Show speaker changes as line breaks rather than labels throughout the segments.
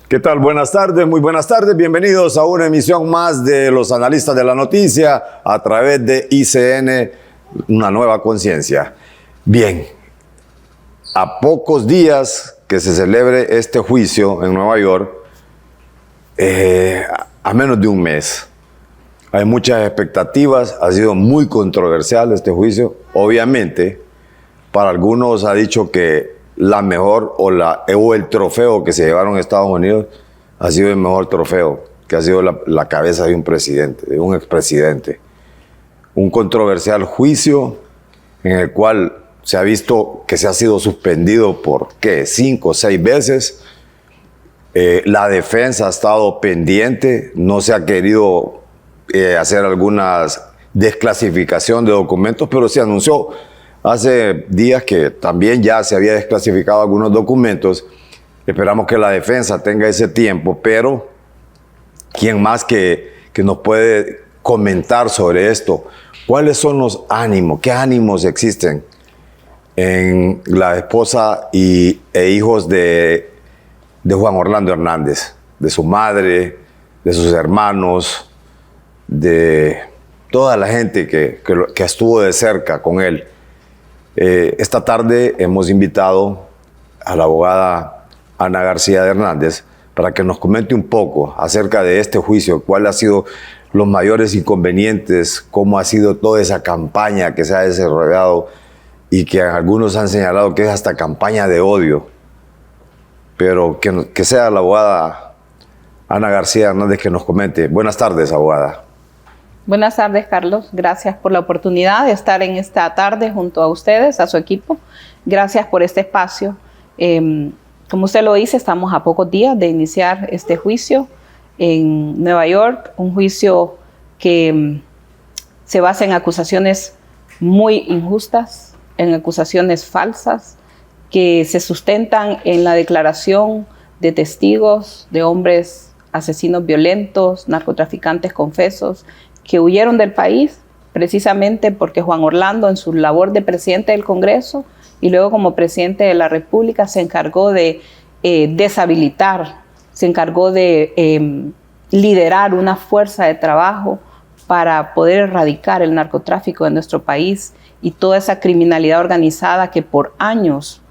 ¿Qué tal? Buenas tardes, muy buenas tardes. Bienvenidos a una emisión más de Los Analistas de la Noticia a través de ICN, una nueva conciencia. Bien, a pocos días que se celebre este juicio en Nueva York, a menos de un mes, hay muchas expectativas, ha sido muy controversial este juicio. Obviamente, para algunos ha dicho que la mejor o el trofeo que se llevaron a Estados Unidos ha sido el mejor trofeo, que ha sido la cabeza de un presidente, de un expresidente. Un controversial juicio en el cual se ha visto que se ha sido suspendido por, 5 o 6 veces. La defensa ha estado pendiente, no se ha querido hacer alguna desclasificación de documentos, pero se anunció hace días que también ya se había desclasificado algunos documentos. Esperamos que la defensa tenga ese tiempo, pero ¿quién más que nos puede comentar sobre esto? ¿Cuáles son los ánimos? ¿Qué ánimos existen en la esposa e hijos de Juan Orlando Hernández? De su madre, de sus hermanos, de toda la gente que estuvo de cerca con él. Esta tarde hemos invitado a la abogada Ana García de Hernández para que nos comente un poco acerca de este juicio, cuáles han sido los mayores inconvenientes, cómo ha sido toda esa campaña que se ha desarrollado y que algunos han señalado que es hasta campaña de odio. Pero que sea la abogada Ana García Hernández que nos comente. Buenas tardes, abogada.
Buenas tardes, Carlos. Gracias por la oportunidad de estar en esta tarde junto a ustedes, a su equipo. Gracias por este espacio. Como usted lo dice, estamos a pocos días de iniciar este juicio en Nueva York, un juicio que se basa en acusaciones muy injustas, en acusaciones falsas, que se sustentan en la declaración de testigos, de hombres asesinos violentos, narcotraficantes confesos, que huyeron del país precisamente porque Juan Orlando, en su labor de presidente del Congreso y luego como presidente de la República, se encargó de deshabilitar, se encargó de liderar una fuerza de trabajo para poder erradicar el narcotráfico de nuestro país y toda esa criminalidad organizada que por años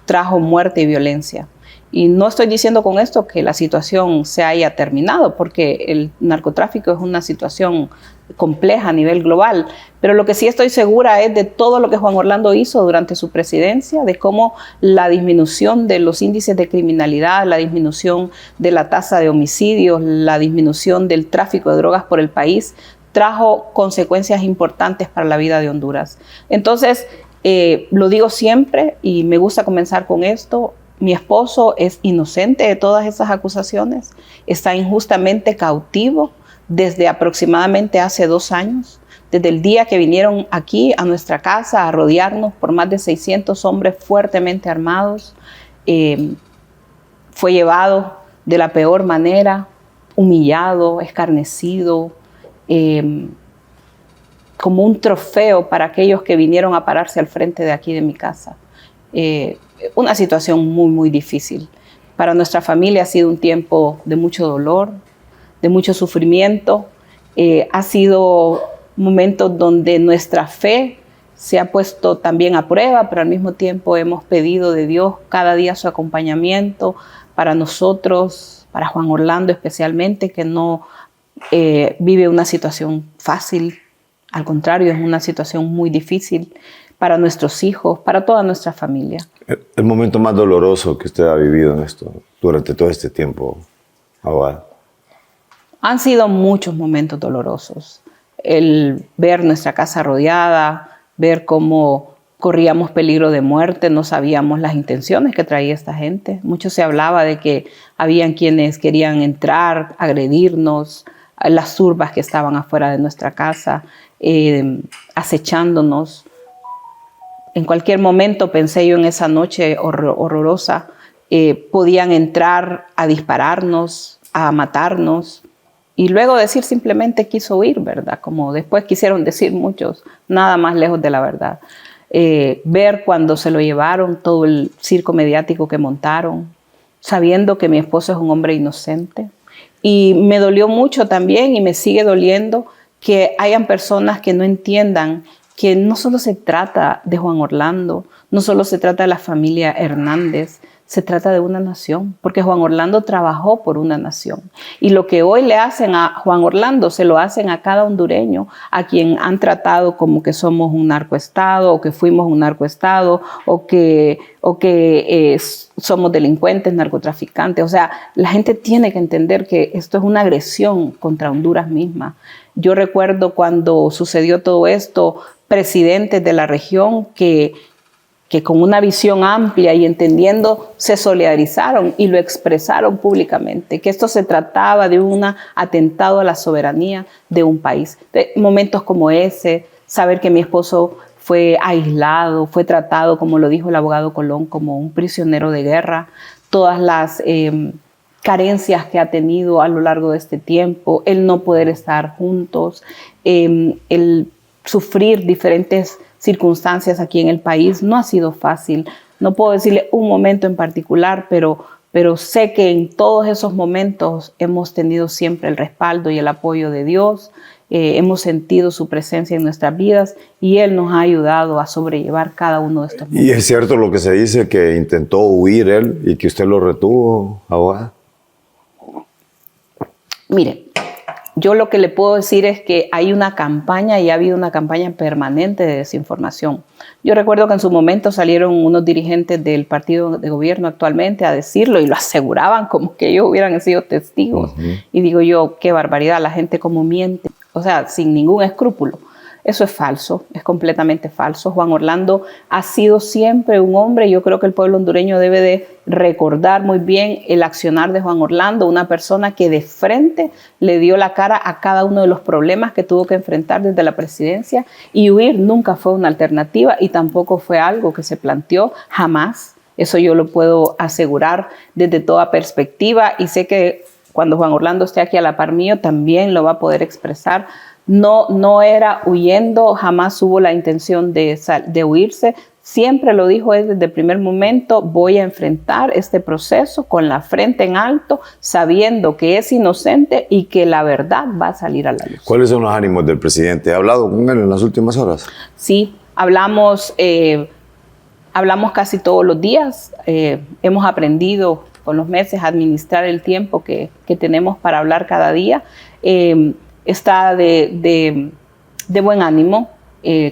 trajo muerte y violencia. Y no estoy diciendo con esto que la situación se haya terminado, porque el narcotráfico es una situación compleja a nivel global, pero lo que sí estoy segura es de todo lo que Juan Orlando hizo durante su presidencia, de cómo la disminución de los índices de criminalidad, la disminución de la tasa de homicidios, la disminución del tráfico de drogas por el país, trajo consecuencias importantes para la vida de Honduras. Entonces, lo digo siempre y me gusta comenzar con esto: mi esposo es inocente de todas esas acusaciones, está injustamente cautivo desde aproximadamente hace 2 años, desde el día que vinieron aquí a nuestra casa a rodearnos por más de 600 hombres fuertemente armados. Fue llevado de la peor manera, humillado, escarnecido, como un trofeo para aquellos que vinieron a pararse al frente de aquí de mi casa. Una situación muy, muy difícil. Para nuestra familia ha sido un tiempo de mucho dolor, de mucho sufrimiento. Ha sido momentos donde nuestra fe se ha puesto también a prueba, pero al mismo tiempo hemos pedido de Dios cada día su acompañamiento para nosotros, para Juan Orlando especialmente, que no vive una situación fácil. Al contrario, es una situación muy difícil para nuestros hijos, para toda nuestra familia.
El momento más doloroso que usted ha vivido en esto durante todo este tiempo, abogada.
Han sido muchos momentos dolorosos. El ver nuestra casa rodeada, ver cómo corríamos peligro de muerte, no sabíamos las intenciones que traía esta gente. Mucho se hablaba de que habían quienes querían entrar, agredirnos, las turbas que estaban afuera de nuestra casa, acechándonos. En cualquier momento, pensé yo en esa noche horrorosa, podían entrar a dispararnos, a matarnos y luego decir simplemente quiso huir, ¿verdad? Como después quisieron decir muchos, nada más lejos de la verdad. Ver cuando se lo llevaron, todo el circo mediático que montaron, sabiendo que mi esposo es un hombre inocente. Y me dolió mucho también, y me sigue doliendo, que hayan personas que no entiendan que no solo se trata de Juan Orlando, no solo se trata de la familia Hernández, se trata de una nación, porque Juan Orlando trabajó por una nación. Y lo que hoy le hacen a Juan Orlando, se lo hacen a cada hondureño, a quien han tratado como que somos un narcoestado, o que fuimos un narcoestado, o que somos delincuentes, narcotraficantes. O sea, la gente tiene que entender que esto es una agresión contra Honduras misma. Yo recuerdo cuando sucedió todo esto, presidentes de la región que con una visión amplia y entendiendo se solidarizaron y lo expresaron públicamente, que esto se trataba de un atentado a la soberanía de un país. De momentos como ese, saber que mi esposo fue aislado, fue tratado, como lo dijo el abogado Colón, como un prisionero de guerra, todas las carencias que ha tenido a lo largo de este tiempo, el no poder estar juntos, el sufrir diferentes circunstancias aquí en el país, no ha sido fácil. No puedo decirle un momento en particular, pero sé que en todos esos momentos hemos tenido siempre el respaldo y el apoyo de Dios, hemos sentido su presencia en nuestras vidas y Él nos ha ayudado a sobrellevar cada uno de estos momentos.
¿Y es cierto lo que se dice, que intentó huir él y que usted lo retuvo, abogada?
Mire, yo lo que le puedo decir es que hay una campaña y ha habido una campaña permanente de desinformación. Yo recuerdo que en su momento salieron unos dirigentes del partido de gobierno actualmente a decirlo y lo aseguraban como que ellos hubieran sido testigos. Y digo yo, qué barbaridad, la gente como miente, o sea, sin ningún escrúpulo. Eso es falso, es completamente falso. Juan Orlando ha sido siempre un hombre, yo creo que el pueblo hondureño debe de recordar muy bien el accionar de Juan Orlando, una persona que de frente le dio la cara a cada uno de los problemas que tuvo que enfrentar desde la presidencia, y huir nunca fue una alternativa y tampoco fue algo que se planteó jamás. Eso yo lo puedo asegurar desde toda perspectiva, y sé que cuando Juan Orlando esté aquí a la par mío también lo va a poder expresar. No era huyendo, jamás hubo la intención de huirse. Siempre lo dijo él desde el primer momento: voy a enfrentar este proceso con la frente en alto, sabiendo que es inocente y que la verdad va a salir a la luz.
¿Cuáles son los ánimos del presidente? ¿Ha hablado con él en las últimas horas?
Sí, hablamos casi todos los días. Hemos aprendido con los meses a administrar el tiempo que tenemos para hablar cada día. Está de buen ánimo,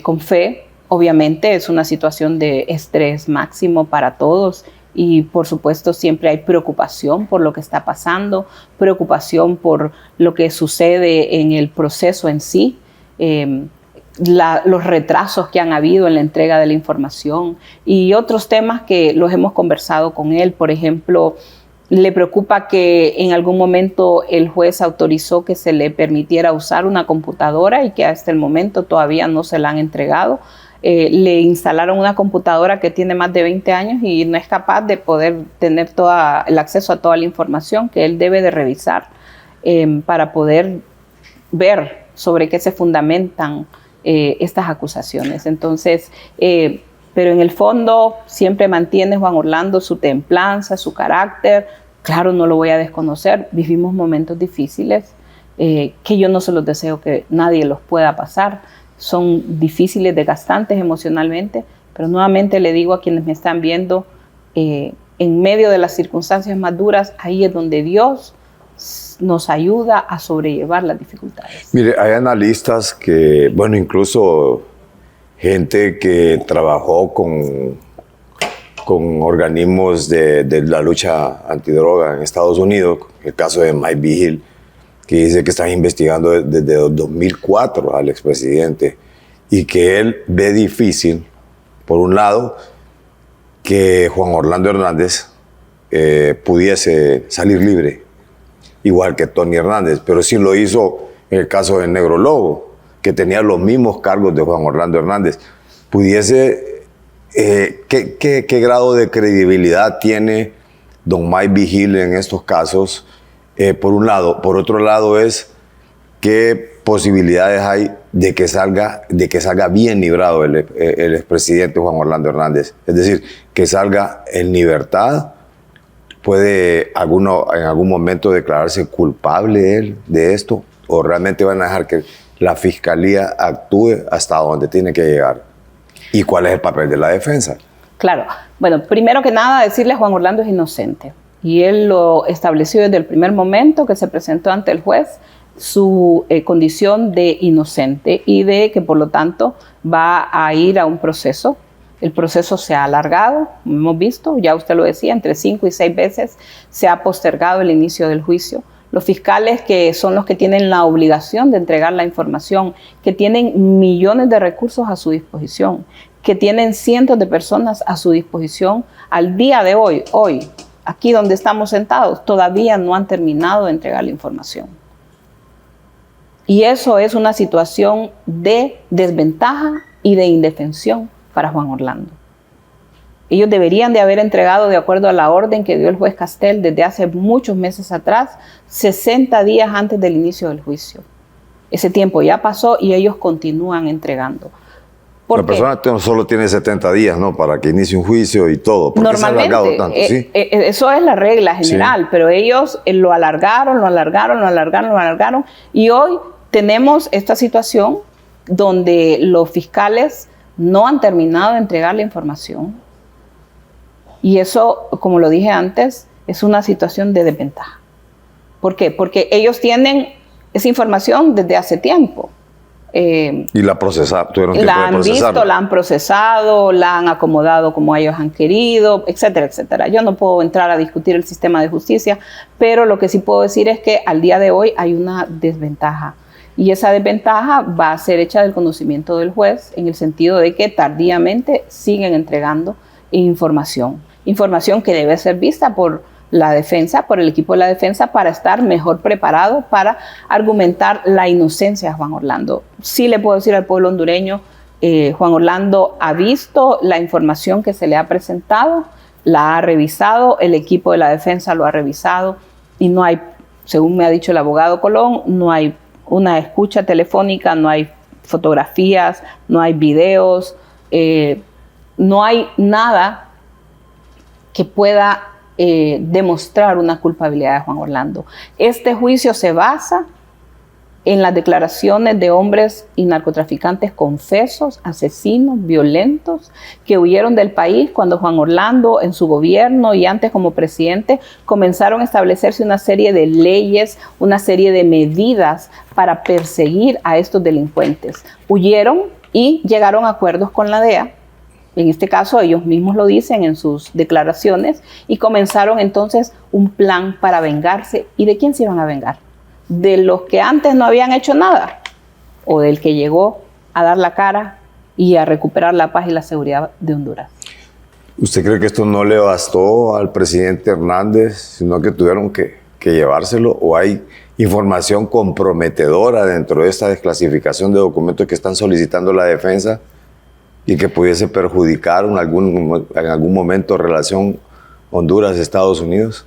con fe. Obviamente es una situación de estrés máximo para todos y por supuesto siempre hay preocupación por lo que está pasando, preocupación por lo que sucede en el proceso en sí, los retrasos que han habido en la entrega de la información y otros temas que los hemos conversado con él. Por ejemplo, le preocupa que en algún momento el juez autorizó que se le permitiera usar una computadora y que hasta el momento todavía no se la han entregado. Le instalaron una computadora que tiene más de 20 años y no es capaz de poder tener el acceso a toda la información que él debe de revisar para poder ver sobre qué se fundamentan estas acusaciones. Entonces, pero en el fondo siempre mantiene Juan Orlando su templanza, su carácter. Claro, no lo voy a desconocer. Vivimos momentos difíciles que yo no se los deseo que nadie los pueda pasar. Son difíciles, desgastantes emocionalmente, pero nuevamente le digo a quienes me están viendo, en medio de las circunstancias más duras, ahí es donde Dios nos ayuda a sobrellevar las dificultades.
Mire, hay analistas que, bueno, incluso gente que trabajó con organismos de la lucha antidroga en Estados Unidos, el caso de Mike Vigil, que dice que están investigando desde 2004 al expresidente y que él ve difícil, por un lado, que Juan Orlando Hernández pudiese salir libre, igual que Tony Hernández, pero sí lo hizo en el caso de Negro Lobo, que tenía los mismos cargos de Juan Orlando Hernández. Pudiese, ¿qué grado de credibilidad tiene don Mike Vigil en estos casos? Por un lado. Por otro lado es, ¿qué posibilidades hay de que salga bien librado el expresidente Juan Orlando Hernández? Es decir, que salga en libertad ¿Puede en algún momento declararse culpable él de esto? ¿O realmente van a dejar que la fiscalía actúe hasta donde tiene que llegar? ¿Y cuál es el papel de la defensa?
Claro. Bueno, primero que nada, decirle Juan Orlando es inocente. Y él lo estableció desde el primer momento que se presentó ante el juez, su condición de inocente y de que por lo tanto va a ir a un proceso. El proceso se ha alargado, hemos visto, ya usted lo decía, entre 5 y 6 veces se ha postergado el inicio del juicio. Los fiscales, que son los que tienen la obligación de entregar la información, que tienen millones de recursos a su disposición, que tienen cientos de personas a su disposición, al día de hoy, aquí donde estamos sentados, todavía no han terminado de entregar la información. Y eso es una situación de desventaja y de indefensión para Juan Orlando. Ellos deberían de haber entregado, de acuerdo a la orden que dio el juez Castel desde hace muchos meses atrás, 60 días antes del inicio del juicio. Ese tiempo ya pasó y ellos continúan entregando.
La persona solo tiene 70 días, ¿no?, para que inicie un juicio y todo. ¿Por qué se ha alargado tanto? ¿Sí?
Eso es la regla general, sí. Pero ellos lo alargaron, y hoy tenemos esta situación donde los fiscales no han terminado de entregar la información. Y eso, como lo dije antes, es una situación de desventaja. ¿Por qué? Porque ellos tienen esa información desde hace tiempo.
Y la procesaron, tuvieron tiempo
de procesarla. La han visto, la han procesado, la han acomodado como ellos han querido, etcétera, etcétera. Yo no puedo entrar a discutir el sistema de justicia, pero lo que sí puedo decir es que al día de hoy hay una desventaja. Y esa desventaja va a ser hecha del conocimiento del juez, en el sentido de que tardíamente siguen entregando información que debe ser vista por la defensa, por el equipo de la defensa, para estar mejor preparado para argumentar la inocencia de Juan Orlando. Sí le puedo decir al pueblo hondureño, Juan Orlando ha visto la información que se le ha presentado, la ha revisado, el equipo de la defensa lo ha revisado y no hay, según me ha dicho el abogado Colón, no hay una escucha telefónica, no hay fotografías, no hay videos, no hay nada que pueda demostrar una culpabilidad de Juan Orlando. Este juicio se basa en las declaraciones de hombres y narcotraficantes confesos, asesinos, violentos, que huyeron del país cuando Juan Orlando, en su gobierno y antes como presidente, comenzaron a establecerse una serie de leyes, una serie de medidas para perseguir a estos delincuentes. Huyeron y llegaron a acuerdos con la DEA. En este caso, ellos mismos lo dicen en sus declaraciones, y comenzaron entonces un plan para vengarse. ¿Y de quién se iban a vengar? ¿De los que antes no habían hecho nada? ¿O del que llegó a dar la cara y a recuperar la paz y la seguridad de Honduras?
¿Usted cree que esto no le bastó al presidente Hernández, sino que tuvieron que llevárselo? ¿O hay información comprometedora dentro de esta desclasificación de documentos que están solicitando la defensa y que pudiese perjudicar en algún momento relación Honduras-Estados Unidos?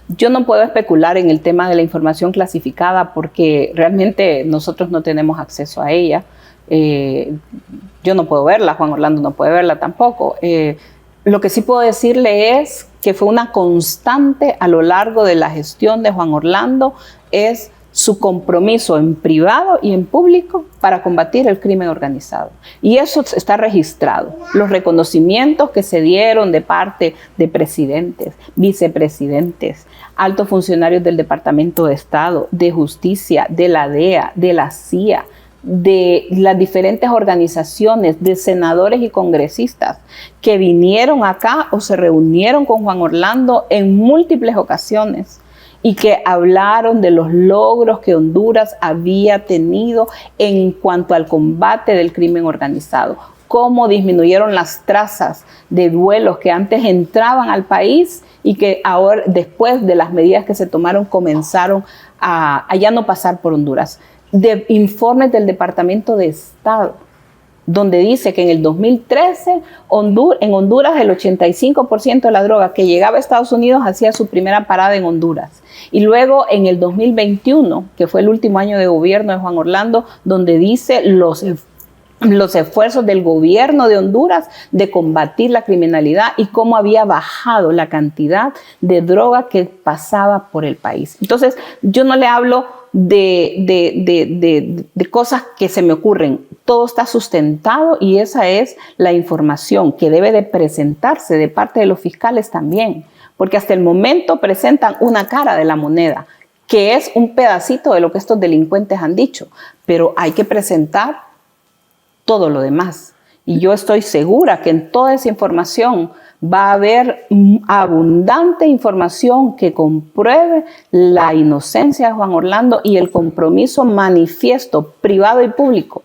Yo no puedo especular en el tema de la información clasificada porque realmente nosotros no tenemos acceso a ella. Yo no puedo verla, Juan Orlando no puede verla tampoco. Lo que sí puedo decirle es que fue una constante a lo largo de la gestión de Juan Orlando, es su compromiso en privado y en público para combatir el crimen organizado. Y eso está registrado. Los reconocimientos que se dieron de parte de presidentes, vicepresidentes, altos funcionarios del Departamento de Estado, de Justicia, de la DEA, de la CIA, de las diferentes organizaciones, de senadores y congresistas que vinieron acá o se reunieron con Juan Orlando en múltiples ocasiones y que hablaron de los logros que Honduras había tenido en cuanto al combate del crimen organizado, cómo disminuyeron las trazas de duelos que antes entraban al país y que ahora, después de las medidas que se tomaron, comenzaron a ya no pasar por Honduras. De informes del Departamento de Estado, donde dice que en el 2013 en Honduras el 85% de la droga que llegaba a Estados Unidos hacía su primera parada en Honduras. Y luego en el 2021, que fue el último año de gobierno de Juan Orlando, donde dice los los esfuerzos del gobierno de Honduras de combatir la criminalidad y cómo había bajado la cantidad de droga que pasaba por el país. Entonces, yo no le hablo de cosas que se me ocurren. Todo está sustentado y esa es la información que debe de presentarse de parte de los fiscales también, porque hasta el momento presentan una cara de la moneda, que es un pedacito de lo que estos delincuentes han dicho, pero hay que presentar todo lo demás. Y yo estoy segura que en toda esa información va a haber abundante información que compruebe la inocencia de Juan Orlando y el compromiso manifiesto, privado y público,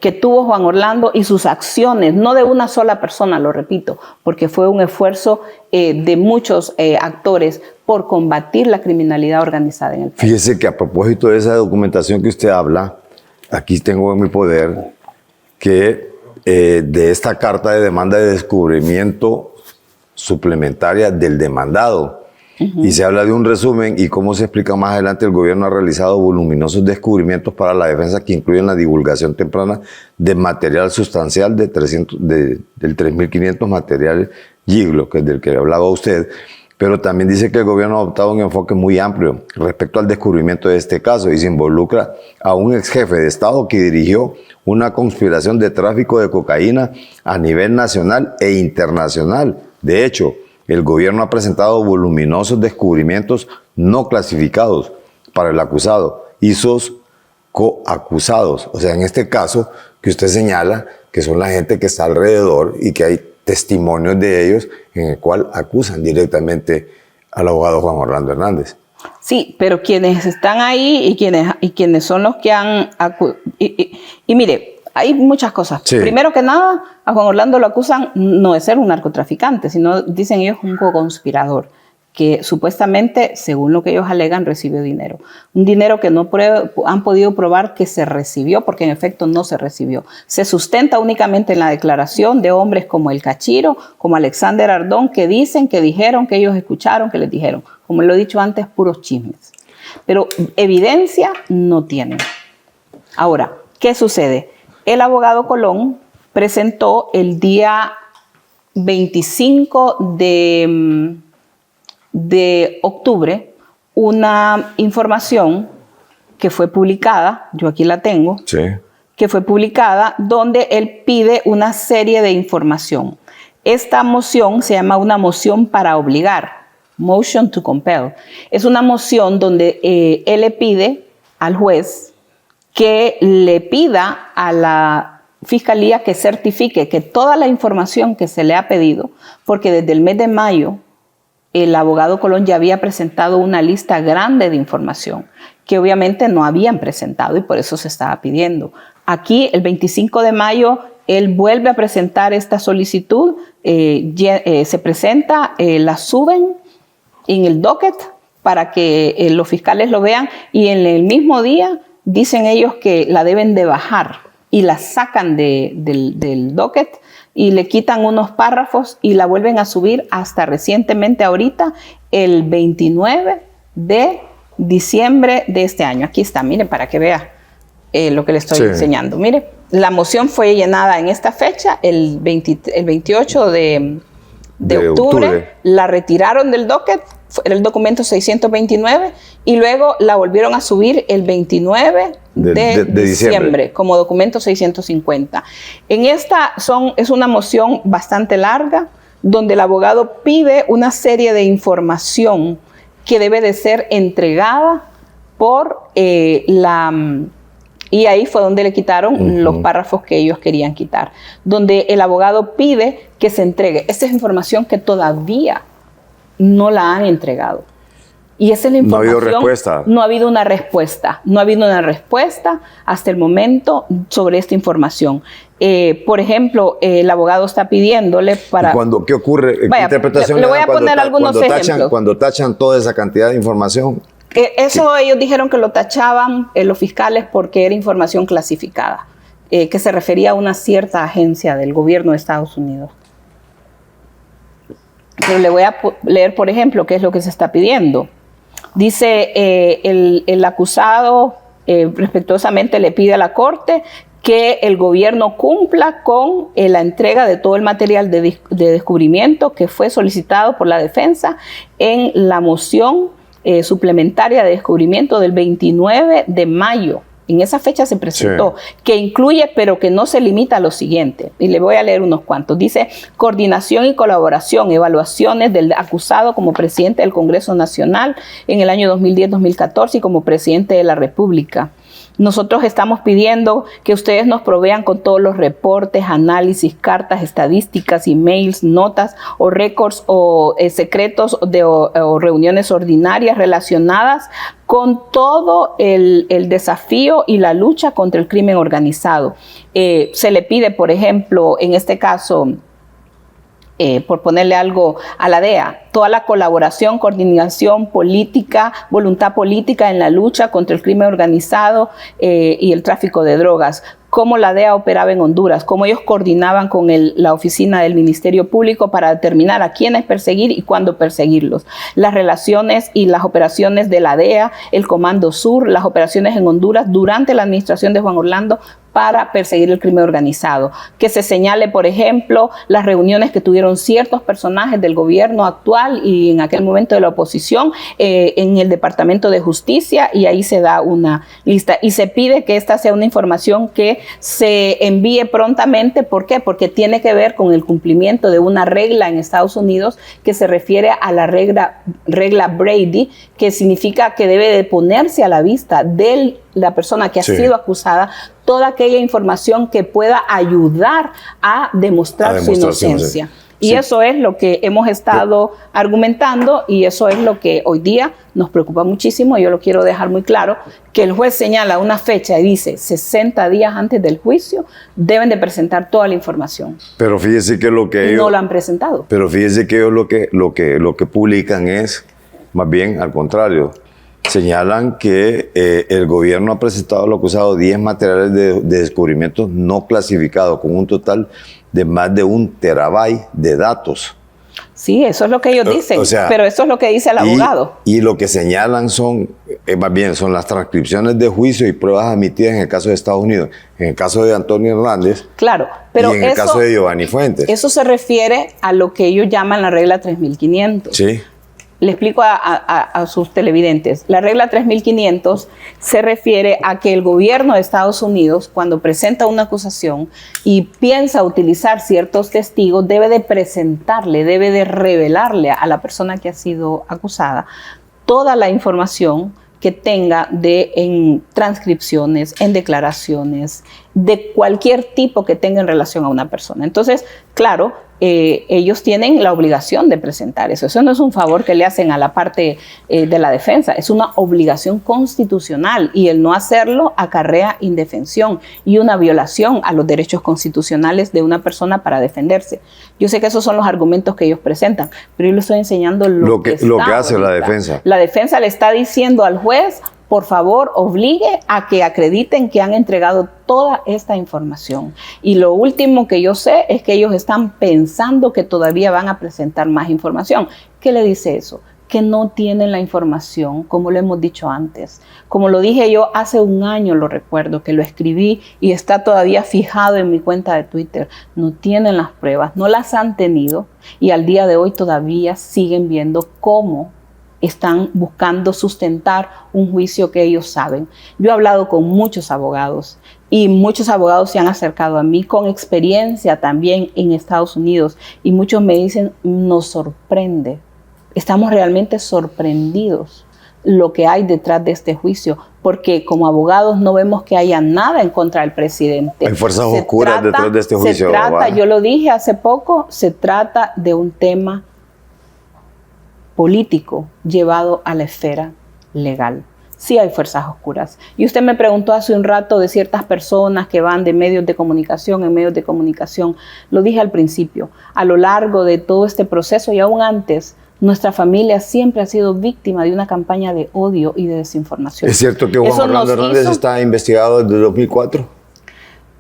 que tuvo Juan Orlando y sus acciones, no de una sola persona, lo repito, porque fue un esfuerzo de muchos actores por combatir la criminalidad organizada en el país.
Fíjese que a propósito de esa documentación que usted habla, aquí tengo en mi poder que de esta carta de demanda de descubrimiento suplementaria del demandado. Y se habla de un resumen y cómo se explica más adelante, el gobierno ha realizado voluminosos descubrimientos para la defensa que incluyen la divulgación temprana de material sustancial del 3.500 materiales Giglo, que es del que hablaba usted, pero también dice que el gobierno ha adoptado un enfoque muy amplio respecto al descubrimiento de este caso y se involucra a un ex jefe de Estado que dirigió una conspiración de tráfico de cocaína a nivel nacional e internacional. De hecho, el gobierno ha presentado voluminosos descubrimientos no clasificados para el acusado y sus coacusados. O sea, en este caso que usted señala, que son la gente que está alrededor y que hay testimonios de ellos en el cual acusan directamente al abogado Juan Orlando Hernández.
Sí, pero quienes están ahí y quienes son los que han... Y mire, hay muchas cosas. Sí. Primero que nada, a Juan Orlando lo acusan no de ser un narcotraficante, sino, dicen ellos, un co-conspirador, que supuestamente, según lo que ellos alegan, recibió dinero. Un dinero que no han podido probar que se recibió, porque en efecto no se recibió. Se sustenta únicamente en la declaración de hombres como el Cachiro, como Alexander Ardón, que dicen, que dijeron, que ellos escucharon, que les dijeron. Como lo he dicho antes, puros chismes. Pero evidencia no tienen. Ahora, ¿qué sucede? El abogado Colón presentó el día 25 de octubre una información que fue publicada, yo aquí la tengo, sí, que fue publicada, donde él pide una serie de información. Esta moción se llama una moción para obligar, motion to compel. Es una moción donde él le pide al juez que le pida a la Fiscalía que certifique que toda la información que se le ha pedido, porque desde el mes de mayo el abogado Colón ya había presentado una lista grande de información que obviamente no habían presentado y por eso se estaba pidiendo. Aquí, el 25 de mayo, él vuelve a presentar esta solicitud, se presenta, la suben en el docket para que los fiscales lo vean y en el mismo día dicen ellos que la deben de bajar y la sacan del docket y le quitan unos párrafos y la vuelven a subir hasta recientemente ahorita, el 29 de diciembre de este año. Aquí está, miren, para que vea lo que le estoy enseñando. Mire, la moción fue llenada en esta fecha, el 28 de octubre, la retiraron del docket, era el documento 629, y luego la volvieron a subir el 29 de diciembre como documento 650. En esta es una moción bastante larga, donde el abogado pide una serie de información que debe de ser entregada por y ahí fue donde le quitaron los párrafos que ellos querían quitar, donde el abogado pide que se entregue. Esta es información que todavía no la han entregado. Y esa es la información. No ha habido respuesta. No ha habido una respuesta. No ha habido una respuesta hasta el momento sobre esta información. Por ejemplo, el abogado está pidiéndole para...
¿Qué ocurre? ¿Qué interpretación
le voy a poner algunos ejemplos?
Cuando tachan toda esa cantidad de información...
Eso ellos dijeron que lo tachaban los fiscales porque era información clasificada, que se refería a una cierta agencia del gobierno de Estados Unidos. Pero le voy a leer, por ejemplo, qué es lo que se está pidiendo. Dice, el acusado respetuosamente le pide a la Corte que el gobierno cumpla con la entrega de todo el material de descubrimiento que fue solicitado por la defensa en la moción suplementaria de descubrimiento del 29 de mayo. En esa fecha se presentó, que incluye, pero que no se limita a lo siguiente. Y le voy a leer unos cuantos. Dice, coordinación y colaboración, evaluaciones del acusado como presidente del Congreso Nacional en el año 2010-2014 y como presidente de la República. Nosotros estamos pidiendo que ustedes nos provean con todos los reportes, análisis, cartas, estadísticas, emails, notas o récords o secretos o reuniones ordinarias relacionadas con todo el desafío y la lucha contra el crimen organizado. Se le pide, por ejemplo, en este caso, por ponerle algo a la DEA, toda la colaboración, coordinación política, voluntad política en la lucha contra el crimen organizado y el tráfico de drogas, cómo la DEA operaba en Honduras, cómo ellos coordinaban con la oficina del Ministerio Público para determinar a quiénes perseguir y cuándo perseguirlos, las relaciones y las operaciones de la DEA, el Comando Sur, las operaciones en Honduras durante la administración de Juan Orlando para perseguir el crimen organizado. Que se señale, por ejemplo, las reuniones que tuvieron ciertos personajes del gobierno actual y en aquel momento de la oposición en el Departamento de Justicia, y ahí se da una lista. Y se pide que esta sea una información que se envíe prontamente. ¿Por qué? Porque tiene que ver con el cumplimiento de una regla en Estados Unidos que se refiere a la regla Brady, que significa que debe de ponerse a la vista de la persona que ha sido acusada toda aquella información que pueda ayudar a demostrar su inocencia. Y eso es lo que hemos estado argumentando y eso es lo que hoy día nos preocupa muchísimo. Yo lo quiero dejar muy claro, que el juez señala una fecha y dice 60 días antes del juicio deben de presentar toda la información.
Pero fíjese que lo que ellos
no lo han presentado. Pero
fíjese que ellos lo que publican es más bien al contrario. Señalan que el gobierno ha presentado al acusado 10 materiales de descubrimientos no clasificados, con un total de más de 1 terabyte de datos.
Sí, eso es lo que ellos dicen,
o sea,
pero eso es lo que dice el abogado.
Y lo que señalan son, más bien, son las transcripciones de juicio y pruebas admitidas en el caso de Estados Unidos, en el caso de Antonio Hernández,
claro, pero
y en el caso de Giovanni Fuentes.
Eso se refiere a lo que ellos llaman la regla 3500.
Sí.
Le explico a sus televidentes. La regla 3500 se refiere a que el gobierno de Estados Unidos, cuando presenta una acusación y piensa utilizar ciertos testigos, debe de presentarle, debe de revelarle a la persona que ha sido acusada toda la información que tenga en transcripciones, en declaraciones, de cualquier tipo que tenga en relación a una persona. Entonces, claro, ellos tienen la obligación de presentar eso. Eso no es un favor que le hacen a la parte de la defensa, es una obligación constitucional y el no hacerlo acarrea indefensión y una violación a los derechos constitucionales de una persona para defenderse. Yo sé que esos son los argumentos que ellos presentan, pero yo les estoy enseñando lo que
hace la defensa.
La defensa le está diciendo al juez, por favor, obligue a que acrediten que han entregado toda esta información. Y lo último que yo sé es que ellos están pensando que todavía van a presentar más información. ¿Qué le dice eso? Que no tienen la información, como lo hemos dicho antes. Como lo dije yo hace un año, lo recuerdo, que lo escribí y está todavía fijado en mi cuenta de Twitter. No tienen las pruebas, no las han tenido y al día de hoy todavía siguen viendo cómo están buscando sustentar un juicio que ellos saben. Yo he hablado con muchos abogados y muchos abogados se han acercado a mí con experiencia también en Estados Unidos y muchos me dicen, nos sorprende, estamos realmente sorprendidos lo que hay detrás de este juicio, porque como abogados no vemos que haya nada en contra del presidente.
Hay fuerzas oscuras detrás de este juicio.
Yo lo dije hace poco, se trata de un tema político llevado a la esfera legal. Sí hay fuerzas oscuras. Y usted me preguntó hace un rato de ciertas personas que van de medios de comunicación en medios de comunicación. Lo dije al principio, a lo largo de todo este proceso y aún antes, nuestra familia siempre ha sido víctima de una campaña de odio y de desinformación.
¿Es cierto que Juan Orlando Hernández está investigado desde 2004?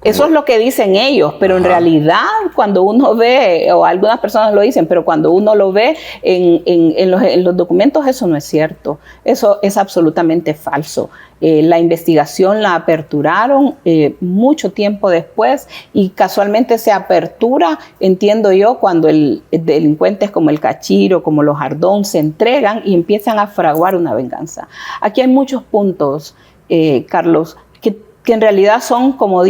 Eso es lo que dicen ellos, pero en realidad cuando uno ve, o algunas personas lo dicen, pero cuando uno lo ve en los documentos, eso no es cierto. Eso es absolutamente falso. La investigación la aperturaron mucho tiempo después y casualmente se apertura, entiendo yo, cuando delincuentes como el Cachiro, como los Ardón se entregan y empiezan a fraguar una venganza. Aquí hay muchos puntos, Carlos, que en realidad son, como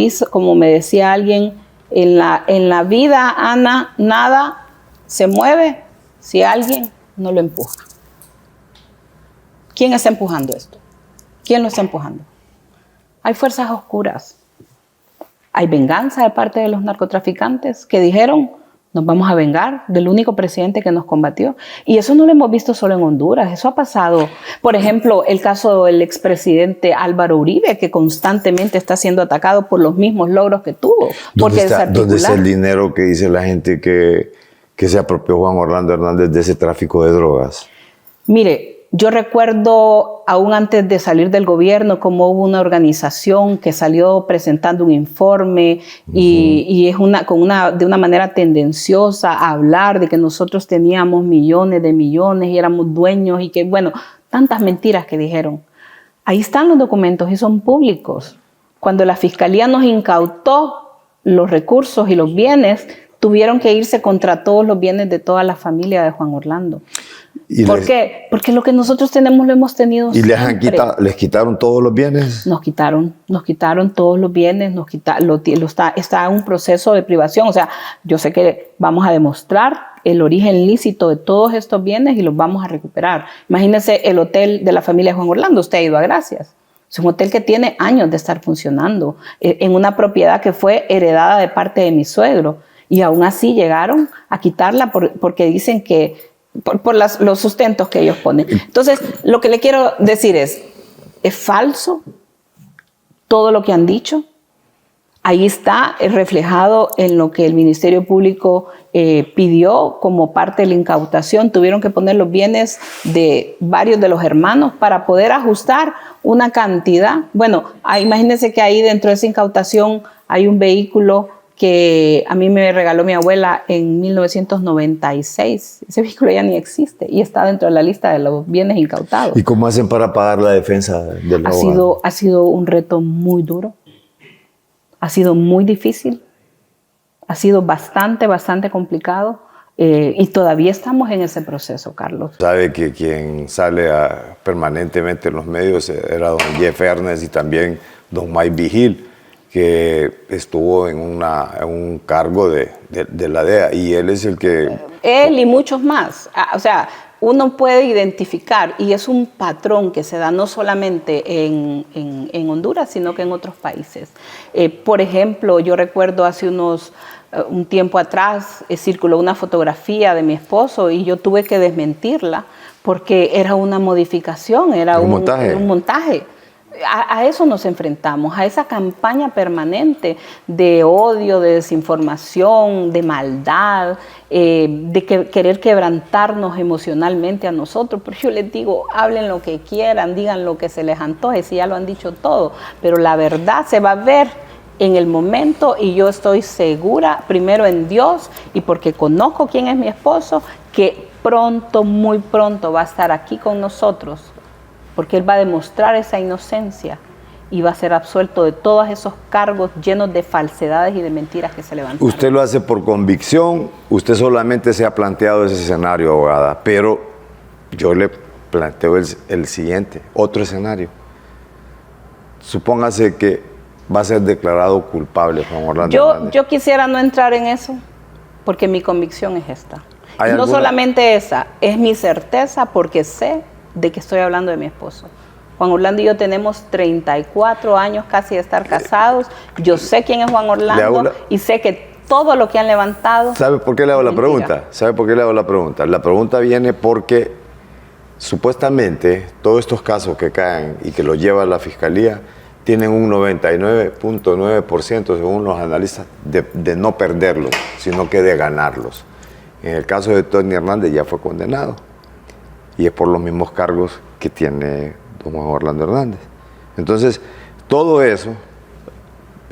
me decía alguien, en la vida, Ana, nada se mueve si alguien no lo empuja. ¿Quién está empujando esto? ¿Quién lo está empujando? Hay fuerzas oscuras. Hay venganza de parte de los narcotraficantes que dijeron, nos vamos a vengar del único presidente que nos combatió. Y eso no lo hemos visto solo en Honduras, eso ha pasado. Por ejemplo, el caso del expresidente Álvaro Uribe, que constantemente está siendo atacado por los mismos logros que tuvo.
¿Dónde está el dinero que dice la gente que se apropió Juan Orlando Hernández de ese tráfico de drogas?
Mire, yo recuerdo, aún antes de salir del gobierno, cómo hubo una organización que salió presentando un informe y es de una manera tendenciosa a hablar de que nosotros teníamos millones de millones y éramos dueños y que, bueno, tantas mentiras que dijeron. Ahí están los documentos y son públicos. Cuando la Fiscalía nos incautó los recursos y los bienes, tuvieron que irse contra todos los bienes de toda la familia de Juan Orlando. ¿Por qué? Porque lo que nosotros tenemos lo hemos tenido
¿Y
siempre.
les quitaron todos los bienes?
Nos quitaron todos los bienes, está en un proceso de privación. O sea, yo sé que vamos a demostrar el origen lícito de todos estos bienes y los vamos a recuperar. Imagínense el hotel de la familia Juan Orlando, usted ha ido a Gracias. Es un hotel que tiene años de estar funcionando, en una propiedad que fue heredada de parte de mi suegro. Y aún así llegaron a quitarla porque dicen que por los sustentos que ellos ponen. Entonces, lo que le quiero decir es falso todo lo que han dicho. Ahí está reflejado en lo que el Ministerio Público pidió como parte de la incautación. Tuvieron que poner los bienes de varios de los hermanos para poder ajustar una cantidad. Bueno, imagínense que ahí dentro de esa incautación hay un vehículo que a mí me regaló mi abuela en 1996. Ese vehículo ya ni existe y está dentro de la lista de los bienes incautados.
¿Y cómo hacen para pagar la defensa del abogado?
Ha sido un reto muy duro. Ha sido muy difícil. Ha sido bastante complicado. Y todavía estamos en ese proceso, Carlos.
Sabe que quien sale permanentemente en los medios era don Jeff Ernest y también don Mike Vigil, que estuvo en un cargo de la DEA, y él es el que...
Él y muchos más. O sea, uno puede identificar, y es un patrón que se da no solamente en Honduras, sino que en otros países. Por ejemplo, yo recuerdo hace un tiempo atrás, circuló una fotografía de mi esposo y yo tuve que desmentirla porque era una modificación, era un montaje. A eso nos enfrentamos, a esa campaña permanente de odio, de desinformación, de maldad, de querer quebrantarnos emocionalmente a nosotros. Pero yo les digo, hablen lo que quieran, digan lo que se les antoje, si ya lo han dicho todo, pero la verdad se va a ver en el momento, y yo estoy segura, primero en Dios y porque conozco quién es mi esposo, que pronto, muy pronto va a estar aquí con nosotros, porque él va a demostrar esa inocencia y va a ser absuelto de todos esos cargos llenos de falsedades y de mentiras que se levantaron.
Usted lo hace por convicción, usted solamente se ha planteado ese escenario, abogada, pero yo le planteo el siguiente, otro escenario. Supóngase que va a ser declarado culpable Juan Orlando Hernández.
Yo quisiera no entrar en eso, porque mi convicción es esta. No solamente esa, es mi certeza, porque sé de que estoy hablando de mi esposo. Juan Orlando y yo tenemos 34 años casi de estar casados. Yo sé quién es Juan Orlando y sé que todo lo que han levantado...
¿Sabe por qué le hago la pregunta? ¿Sabe por qué le hago la pregunta? La pregunta viene porque supuestamente todos estos casos que caen y que los lleva la Fiscalía tienen un 99.9%, según los analistas, de no perderlos, sino que de ganarlos. En el caso de Tony Hernández ya fue condenado. Y es por los mismos cargos que tiene don Juan Orlando Hernández. Entonces, todo eso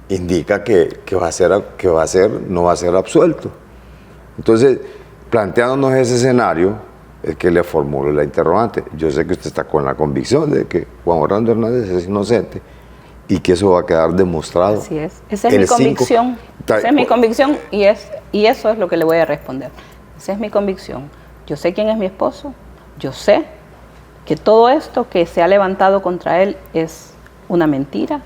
indica que no va a ser absuelto. Entonces, planteándonos ese escenario, es que le formulo la interrogante. Yo sé que usted está con la convicción de que Juan Orlando Hernández es inocente y que eso va a quedar demostrado.
Así es. Esa es mi convicción. Esa es mi convicción y eso es lo que le voy a responder. Esa es mi convicción. Yo sé quién es mi esposo. Yo sé que todo esto que se ha levantado contra él es una mentira.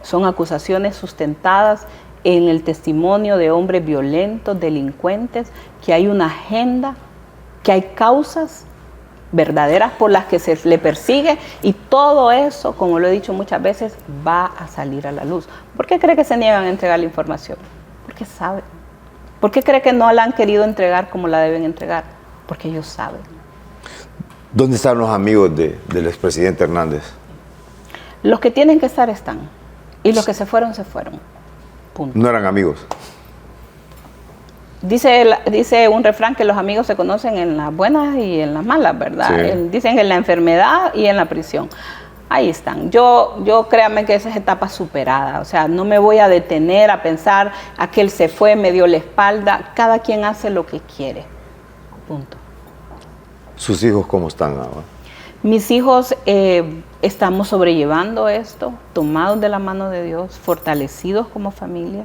Son acusaciones sustentadas en el testimonio de hombres violentos, delincuentes, que hay una agenda, que hay causas verdaderas por las que se le persigue y todo eso, como lo he dicho muchas veces, va a salir a la luz. ¿Por qué cree que se niegan a entregar la información? Porque saben. ¿Por qué cree que no la han querido entregar como la deben entregar? Porque ellos saben.
¿Dónde están los amigos del expresidente Hernández?
Los que tienen que estar están y los que se fueron, se fueron. Punto.
No eran amigos.
Dice un refrán que los amigos se conocen en las buenas y en las malas, ¿verdad?
Sí.
Dicen en la enfermedad y en la prisión. Ahí están. Yo créanme que esa es etapa superada. O sea, no me voy a detener a pensar, aquel se fue, me dio la espalda. Cada quien hace lo que quiere. Punto.
¿Sus hijos cómo están ahora?
Mis hijos estamos sobrellevando esto, tomados de la mano de Dios, fortalecidos como familia.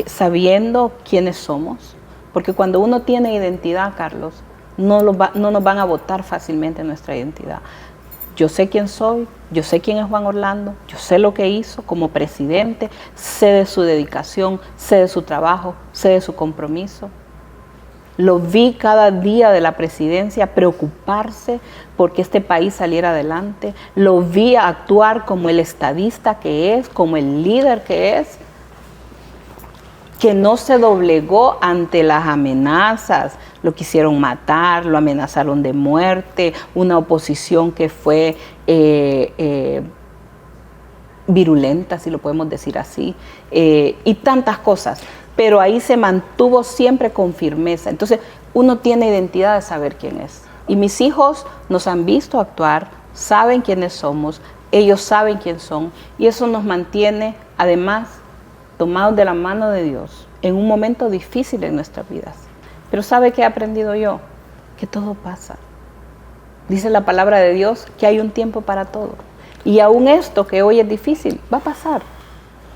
Sabiendo quiénes somos, porque cuando uno tiene identidad, Carlos, no nos van a votar fácilmente nuestra identidad. Yo sé quién soy, yo sé quién es Juan Orlando, yo sé lo que hizo como presidente, sé de su dedicación, sé de su trabajo, sé de su compromiso. Lo vi cada día de la presidencia preocuparse porque este país saliera adelante. Lo vi actuar como el estadista que es, como el líder que es, que no se doblegó ante las amenazas, lo quisieron matar, lo amenazaron de muerte, una oposición que fue virulenta, si lo podemos decir así, y tantas cosas, pero ahí se mantuvo siempre con firmeza. Entonces uno tiene identidad de saber quién es. Y mis hijos nos han visto actuar, saben quiénes somos, ellos saben quién son, y eso nos mantiene, además, tomados de la mano de Dios en un momento difícil en nuestras vidas. Pero ¿sabe qué he aprendido yo? Que todo pasa. Dice la palabra de Dios que hay un tiempo para todo. Y aún esto que hoy es difícil, va a pasar.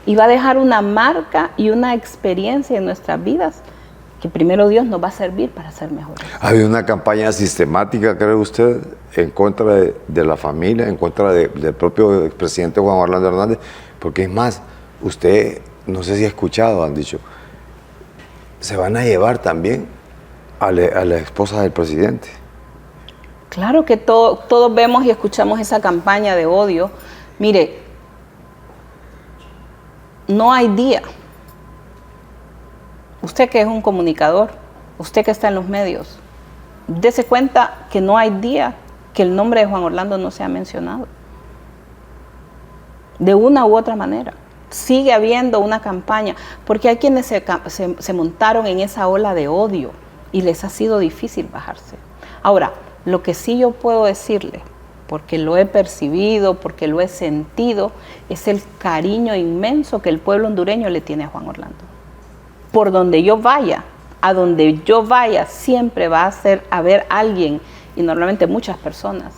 Y va a dejar una marca y una experiencia en nuestras vidas que primero Dios nos va a servir para ser mejores.
¿Ha habido una campaña sistemática, cree usted, en contra de la familia, en contra del propio expresidente Juan Orlando Hernández? Porque es más, usted, no sé si ha escuchado, han dicho, se van a llevar también a la esposa del presidente.
Claro que todos vemos y escuchamos esa campaña de odio. Mire, no hay día. Usted que es un comunicador, usted que está en los medios, dése cuenta que no hay día que el nombre de Juan Orlando no sea mencionado. De una u otra manera. Sigue habiendo una campaña, porque hay quienes se montaron en esa ola de odio y les ha sido difícil bajarse. Ahora, lo que sí yo puedo decirle, porque lo he percibido, porque lo he sentido, es el cariño inmenso que el pueblo hondureño le tiene a Juan Orlando. Por donde yo vaya, a donde yo vaya, siempre va a haber alguien, y normalmente muchas personas,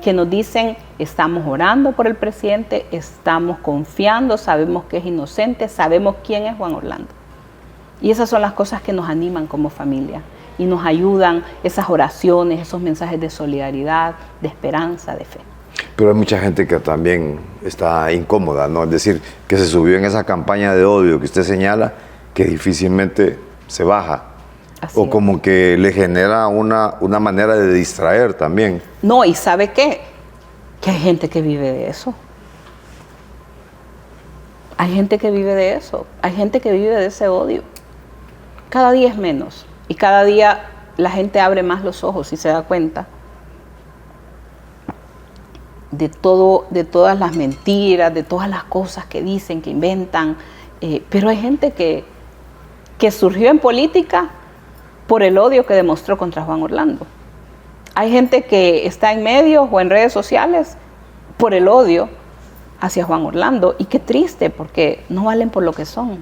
que nos dicen, estamos orando por el presidente, estamos confiando, sabemos que es inocente, sabemos quién es Juan Orlando. Y esas son las cosas que nos animan como familia y nos ayudan, esas oraciones, esos mensajes de solidaridad, de esperanza, de fe.
Pero hay mucha gente que también está incómoda, ¿no? Es decir, que se subió en esa campaña de odio que usted señala, que difícilmente se baja. Así o como es. Que le genera una manera de distraer también.
No, y ¿sabe qué? Que hay gente que vive de eso. Hay gente que vive de eso. Hay gente que vive de ese odio. Cada día es menos. Y cada día la gente abre más los ojos y se da cuenta de todas las mentiras, de todas las cosas que dicen, que inventan. Pero hay gente que surgió en política por el odio que demostró contra Juan Orlando. Hay gente que está en medios o en redes sociales por el odio hacia Juan Orlando. Y qué triste, porque no valen por lo que son,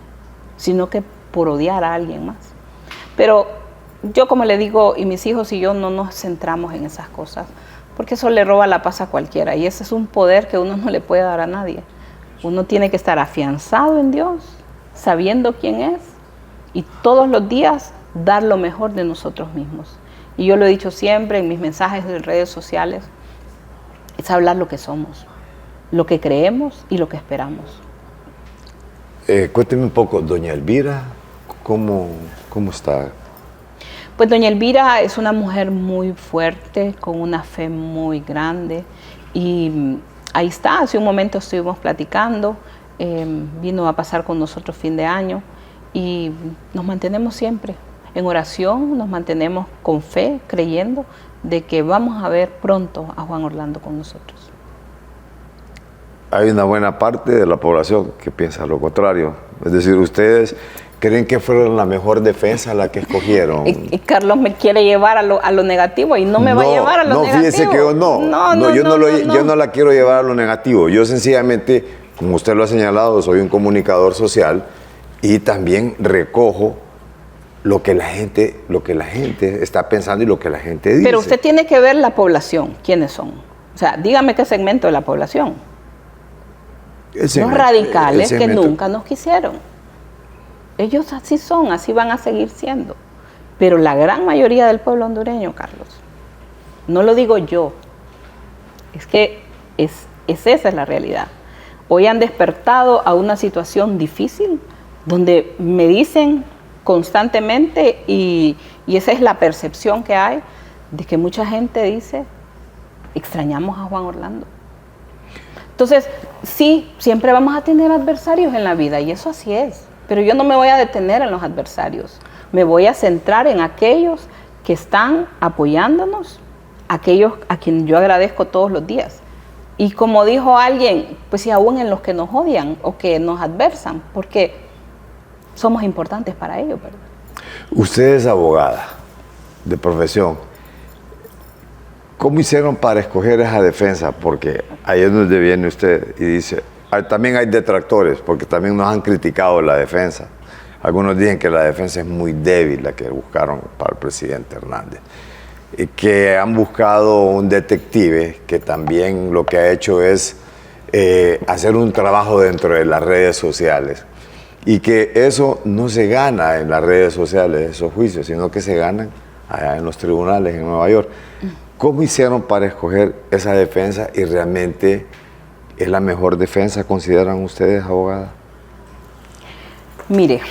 sino que por odiar a alguien más. Pero yo, como le digo, y mis hijos y yo no nos centramos en esas cosas, porque eso le roba la paz a cualquiera, y ese es un poder que uno no le puede dar a nadie. Uno tiene que estar afianzado en Dios, sabiendo quién es, y todos los días dar lo mejor de nosotros mismos. Y yo lo he dicho siempre en mis mensajes de redes sociales, es hablar lo que somos, lo que creemos y lo que esperamos.
Cuénteme un poco, doña Elvira, ¿cómo está?
Pues doña Elvira es una mujer muy fuerte, con una fe muy grande, y ahí está. Hace un momento estuvimos platicando, vino a pasar con nosotros fin de año, y nos mantenemos siempre en oración, nos mantenemos con fe, creyendo de que vamos a ver pronto a Juan Orlando con nosotros.
Hay una buena parte de la población que piensa lo contrario. Es decir, ustedes creen que fueron la mejor defensa la que escogieron.
Y Carlos me quiere llevar a lo negativo, y no me va a llevar a lo negativo.
No, fíjese que yo yo no la quiero llevar a lo negativo. Yo sencillamente, como usted lo ha señalado, soy un comunicador social y también recojo lo que la gente está pensando y lo que la gente dice.
Pero usted tiene que ver la población, quiénes son. O sea, dígame qué segmento de la población. Los radicales que nunca nos quisieron. Ellos así son, así van a seguir siendo. Pero la gran mayoría del pueblo hondureño, Carlos, no lo digo yo, es que esa es la realidad. Hoy han despertado a una situación difícil, donde me dicen constantemente, y esa es la percepción que hay, de que mucha gente dice, extrañamos a Juan Orlando. Entonces, sí, siempre vamos a tener adversarios en la vida, y eso así es. Pero yo no me voy a detener en los adversarios. Me voy a centrar en aquellos que están apoyándonos, aquellos a quienes yo agradezco todos los días. Y como dijo alguien, pues si aún en los que nos odian o que nos adversan, porque somos importantes para ellos, ¿verdad?
Usted es abogada de profesión. ¿Cómo hicieron para escoger esa defensa? Porque ahí es donde viene usted y dice, también hay detractores, porque también nos han criticado la defensa. Algunos dicen que la defensa es muy débil, la que buscaron para el presidente Hernández. Y que han buscado un detective que también lo que ha hecho es hacer un trabajo dentro de las redes sociales. Y que eso no se gana en las redes sociales, esos juicios, sino que se ganan allá en los tribunales en Nueva York. ¿Cómo hicieron para escoger esa defensa y realmente es la mejor defensa, consideran ustedes, abogada?
Mire,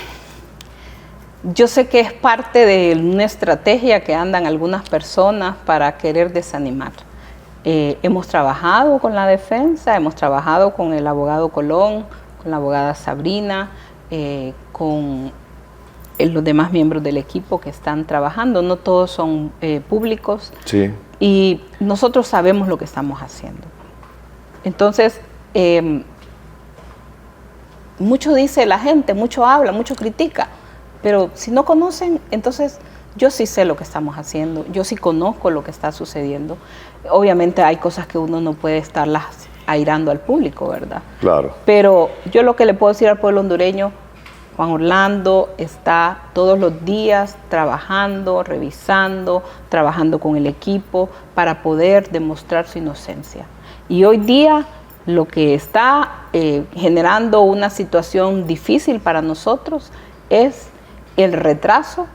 yo sé que es parte de una estrategia que andan algunas personas para querer desanimar. Hemos trabajado con la defensa, hemos trabajado con el abogado Colón, con la abogada Sabrina, con los demás miembros del equipo que están trabajando. No todos son públicos.
Sí.
Y nosotros sabemos lo que estamos haciendo. Entonces, mucho dice la gente, mucho habla, mucho critica, pero si no conocen, entonces yo sí sé lo que estamos haciendo, yo sí conozco lo que está sucediendo. Obviamente hay cosas que uno no puede estarlas airando al público, ¿verdad?
Claro.
Pero yo lo que le puedo decir al pueblo hondureño, Juan Orlando está todos los días trabajando, revisando, trabajando con el equipo para poder demostrar su inocencia. Y hoy día lo que está generando una situación difícil para nosotros es el retraso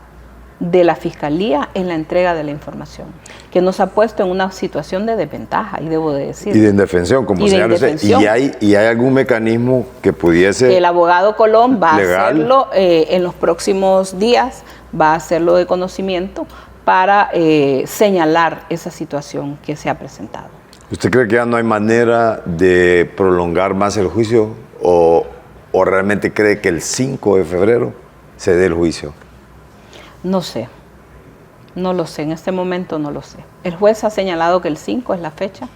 de la Fiscalía en la entrega de la información, que nos ha puesto en una situación de desventaja, y debo de decir.
Y de indefensión, como señala usted. ¿Y hay algún mecanismo que pudiese...?
El abogado Colón va
legal,
a hacerlo en los próximos días, va a hacerlo de conocimiento para señalar esa situación que se ha presentado.
¿Usted cree que ya no hay manera de prolongar más el juicio o realmente cree que el 5 de febrero se dé el juicio?
No sé, no lo sé, en este momento no lo sé. El juez ha señalado que el 5 es la fecha,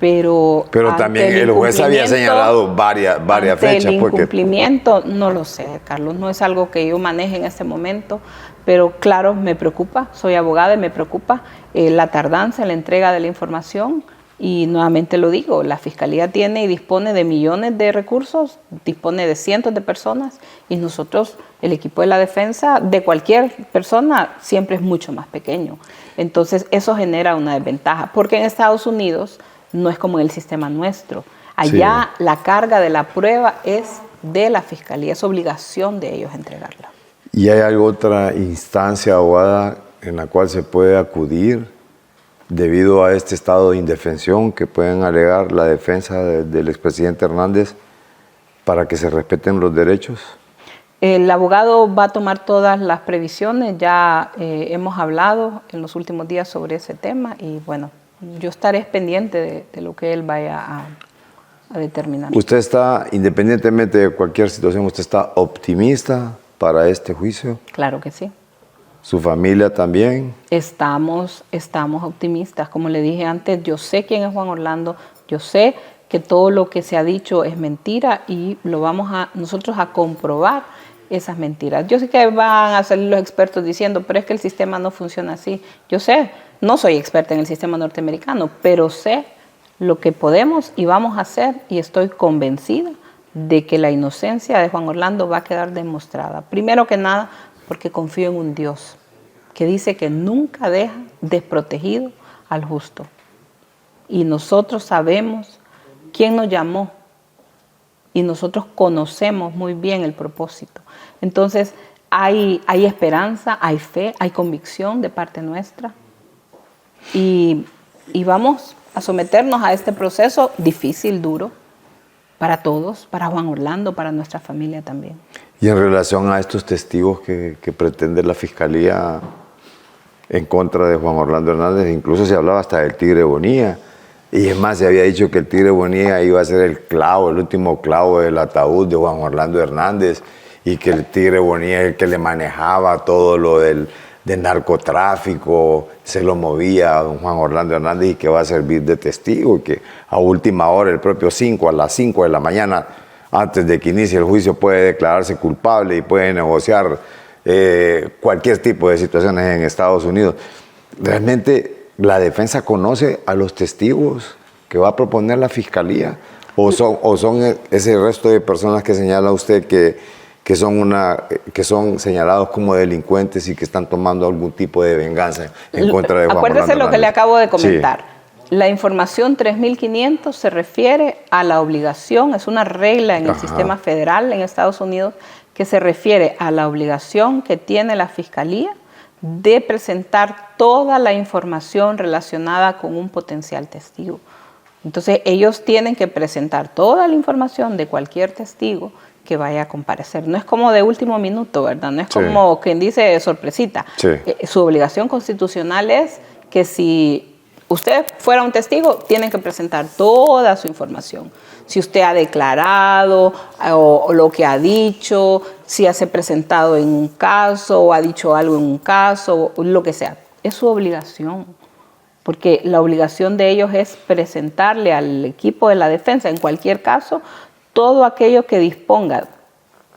pero
también el juez había señalado varias fechas.
El incumplimiento, no lo sé, Carlos, no es algo que yo maneje en este momento, pero claro, me preocupa, soy abogada y me preocupa la tardanza en la entrega de la información, Y nuevamente lo digo, la Fiscalía tiene y dispone de millones de recursos, dispone de cientos de personas y nosotros, el equipo de la defensa de cualquier persona siempre es mucho más pequeño. Entonces eso genera una desventaja, porque en Estados Unidos no es como en el sistema nuestro. Allá la carga de la prueba es de la Fiscalía, es obligación de ellos entregarla.
¿Y hay alguna otra instancia, abogada, en la cual se puede acudir debido a este estado de indefensión que pueden alegar la defensa del expresidente Hernández para que se respeten los derechos?
El abogado va a tomar todas las previsiones, ya hemos hablado en los últimos días sobre ese tema y bueno, yo estaré pendiente de lo que él vaya a determinar.
¿Usted está, independientemente de cualquier situación, usted está optimista para este juicio?
Claro que sí.
¿Su familia también?
Estamos optimistas. Como le dije antes, yo sé quién es Juan Orlando, yo sé que todo lo que se ha dicho es mentira y lo vamos nosotros a comprobar esas mentiras. Yo sé que van a salir los expertos diciendo, pero es que el sistema no funciona así. Yo sé, no soy experta en el sistema norteamericano, pero sé lo que podemos y vamos a hacer y estoy convencida de que la inocencia de Juan Orlando va a quedar demostrada. Primero que nada, porque confío en un Dios que dice que nunca deja desprotegido al justo. Y nosotros sabemos quién nos llamó y nosotros conocemos muy bien el propósito. Entonces, hay esperanza, hay fe, hay convicción de parte nuestra y vamos a someternos a este proceso difícil, duro, para todos, para Juan Orlando, para nuestra familia también.
Y en relación a estos testigos que pretende la Fiscalía en contra de Juan Orlando Hernández, incluso se hablaba hasta del Tigre Bonilla, y es más, se había dicho que el Tigre Bonilla iba a ser el último clavo del ataúd de Juan Orlando Hernández, y que el Tigre Bonilla es el que le manejaba todo lo del narcotráfico, se lo movía a don Juan Orlando Hernández y que va a servir de testigo, y que a última hora, el propio a las 5 de la mañana, antes de que inicie el juicio, puede declararse culpable y puede negociar cualquier tipo de situaciones en Estados Unidos. ¿Realmente la defensa conoce a los testigos que va a proponer la Fiscalía? ¿O son ese resto de personas que señala usted que son señalados como delincuentes y que están tomando algún tipo de venganza en contra de Juan Orlando Hernández?
Acuérdese lo que le acabo de comentar. Sí. La información 3500 se refiere a la obligación, es una regla en el sistema federal en Estados Unidos que se refiere a la obligación que tiene la Fiscalía de presentar toda la información relacionada con un potencial testigo. Entonces ellos tienen que presentar toda la información de cualquier testigo que vaya a comparecer. No es como de último minuto, ¿verdad? No es como quien dice sorpresita. Sí. Su obligación constitucional es que si usted fuera un testigo, tienen que presentar toda su información. Si usted ha declarado o lo que ha dicho, si se ha presentado en un caso o ha dicho algo en un caso, lo que sea. Es su obligación. Porque la obligación de ellos es presentarle al equipo de la defensa, en cualquier caso, todo aquello que disponga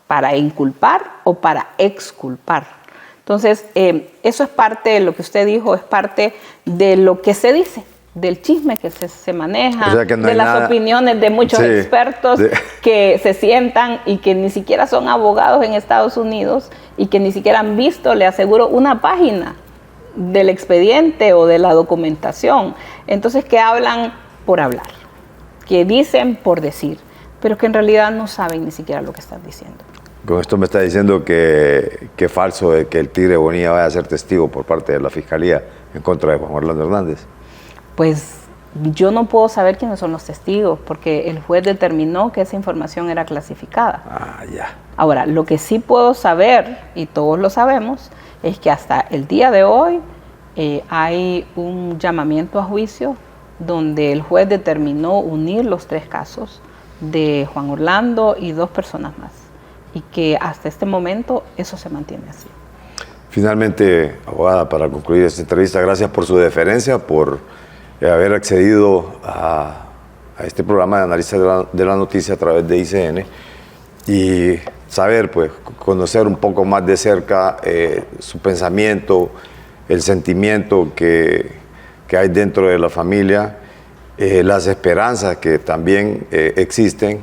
para inculpar o para exculpar. Entonces, eso es parte de lo que usted dijo, es parte de lo que se dice, del chisme que se maneja, o sea, que no de las opiniones de muchos expertos que se sientan y que ni siquiera son abogados en Estados Unidos y que ni siquiera han visto, le aseguro, una página del expediente o de la documentación. Entonces, que hablan por hablar, que dicen por decir, pero que en realidad no saben ni siquiera lo que están diciendo.
Con esto me está diciendo que es falso de que el Tigre Bonilla vaya a ser testigo por parte de la Fiscalía en contra de Juan Orlando Hernández.
Pues yo no puedo saber quiénes son los testigos porque el juez determinó que esa información era clasificada.
Ya.
Ahora, lo que sí puedo saber, y todos lo sabemos, es que hasta el día de hoy hay un llamamiento a juicio donde el juez determinó unir los 3 casos de Juan Orlando y 2 personas más. Y que hasta este momento eso se mantiene así. Finalmente,
abogada, para concluir esta entrevista, gracias por su deferencia, por haber accedido a este programa de análisis de la noticia a través de ICN y saber, pues, conocer un poco más de cerca su pensamiento, el sentimiento que hay dentro de la familia las esperanzas que también existen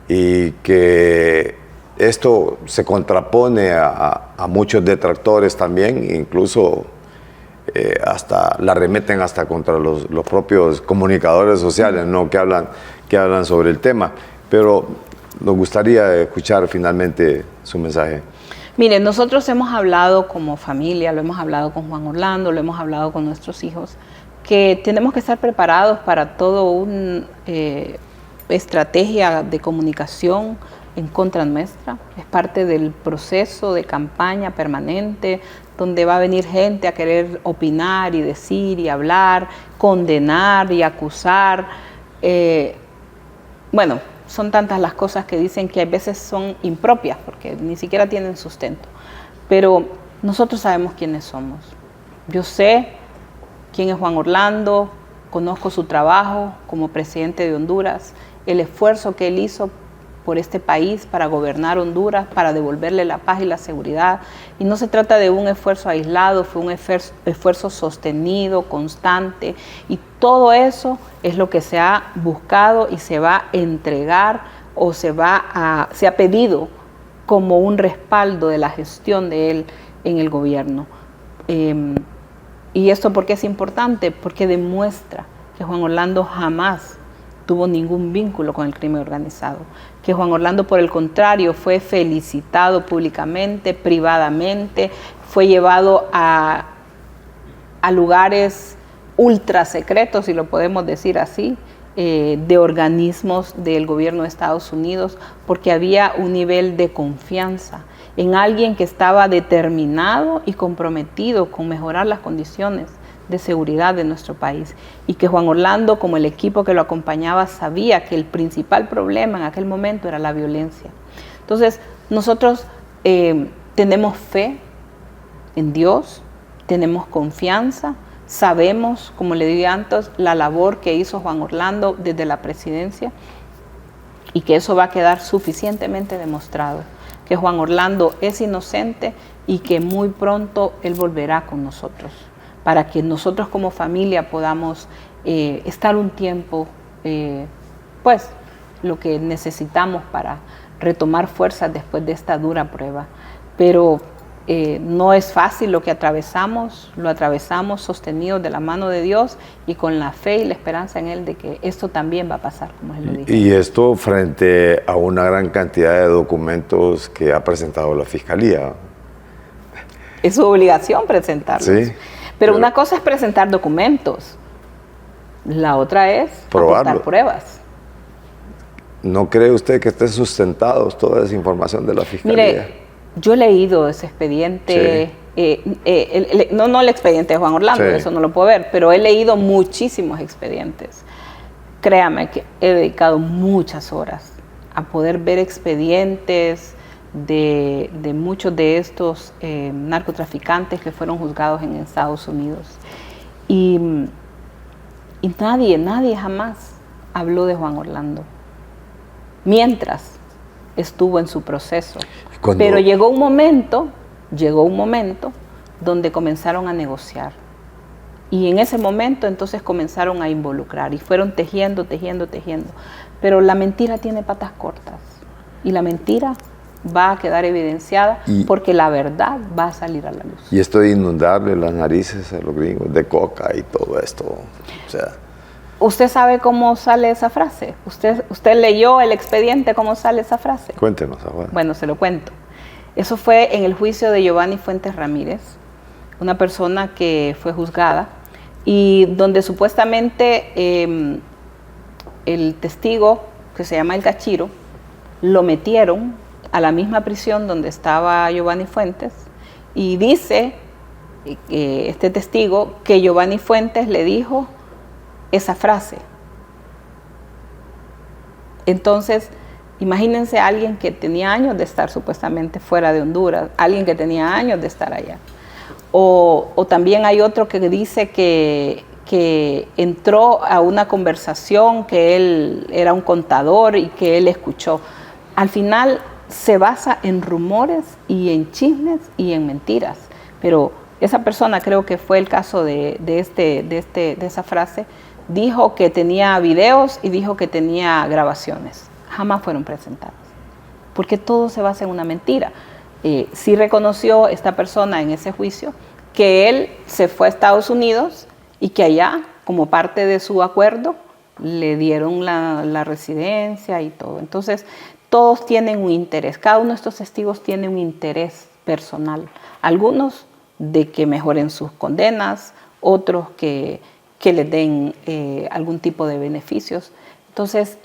y que esto se contrapone a muchos detractores también, incluso hasta la remeten hasta contra los propios comunicadores sociales, ¿no? que hablan sobre el tema. Pero nos gustaría escuchar finalmente su mensaje.
Miren, nosotros hemos hablado como familia, lo hemos hablado con Juan Orlando, lo hemos hablado con nuestros hijos, que tenemos que estar preparados para toda una estrategia de comunicación en contra nuestra. Es parte del proceso de campaña permanente, donde va a venir gente a querer opinar y decir y hablar, condenar y acusar. Bueno, son tantas las cosas que dicen que a veces son impropias, porque ni siquiera tienen sustento. Pero nosotros sabemos quiénes somos. Yo sé quién es Juan Orlando, conozco su trabajo como presidente de Honduras, el esfuerzo que él hizo por este país para gobernar Honduras, para devolverle la paz y la seguridad. Y no se trata de un esfuerzo aislado, fue un esfuerzo sostenido, constante, y todo eso es lo que se ha buscado y se va a entregar o se ha pedido como un respaldo de la gestión de él en el gobierno. ¿Y esto por qué es importante? Porque demuestra que Juan Orlando jamás tuvo ningún vínculo con el crimen organizado, que Juan Orlando, por el contrario, fue felicitado públicamente, privadamente, fue llevado a lugares ultra secretos, si lo podemos decir así, de organismos del gobierno de Estados Unidos, porque había un nivel de confianza en alguien que estaba determinado y comprometido con mejorar las condiciones de seguridad de nuestro país, y que Juan Orlando, como el equipo que lo acompañaba, sabía que el principal problema en aquel momento era la violencia. Entonces, nosotros tenemos fe en Dios, tenemos confianza, sabemos, como le dije antes, la labor que hizo Juan Orlando desde la presidencia, y que eso va a quedar suficientemente demostrado, que Juan Orlando es inocente y que muy pronto él volverá con nosotros, para que nosotros como familia podamos estar un tiempo, pues, lo que necesitamos para retomar fuerzas después de esta dura prueba. Pero no es fácil lo que atravesamos, lo atravesamos sostenidos de la mano de Dios y con la fe y la esperanza en Él de que esto también va a pasar, como Él lo dijo.
Y esto frente a una gran cantidad de documentos que ha presentado la Fiscalía.
Es su obligación presentarlos. Sí. Pero una cosa es presentar documentos, la otra es aportar pruebas.
¿No cree usted que esté sustentado toda esa información de la Fiscalía?
Mire, yo he leído ese expediente, sí. No el expediente de Juan Orlando, sí. Eso no lo puedo ver, pero he leído muchísimos expedientes. Créame que he dedicado muchas horas a poder ver expedientes de muchos de estos narcotraficantes que fueron juzgados en Estados Unidos. Y nadie jamás habló de Juan Orlando mientras estuvo en su proceso. Pero llegó un momento donde comenzaron a negociar. Y en ese momento entonces comenzaron a involucrar y fueron tejiendo. Pero la mentira tiene patas cortas y la mentira va a quedar evidenciada porque la verdad va a salir a la luz.
Y esto de inundarle las narices a los gringos de coca y todo esto, o sea...
¿Usted sabe cómo sale esa frase? ¿Usted leyó el expediente cómo sale esa frase?
Cuéntenos, abuela.
Bueno, se lo cuento. Eso fue en el juicio de Giovanni Fuentes Ramírez, una persona que fue juzgada y donde supuestamente el testigo, que se llama El Cachiro, lo metieron a la misma prisión donde estaba Giovanni Fuentes, y dice este testigo que Giovanni Fuentes le dijo esa frase. Entonces, imagínense a alguien que tenía años de estar supuestamente fuera de Honduras, alguien que tenía años de estar allá. O también hay otro que dice que entró a una conversación, que él era un contador y que él escuchó. Al final se basa en rumores y en chismes y en mentiras. Pero esa persona, creo que fue el caso de esa frase, dijo que tenía videos y dijo que tenía grabaciones. Jamás fueron presentadas, porque todo se basa en una mentira. Sí reconoció esta persona en ese juicio que él se fue a Estados Unidos y que allá, como parte de su acuerdo, le dieron la residencia y todo. Entonces, todos tienen un interés, cada uno de estos testigos tiene un interés personal. Algunos de que mejoren sus condenas, otros que les den algún tipo de beneficios. Entonces,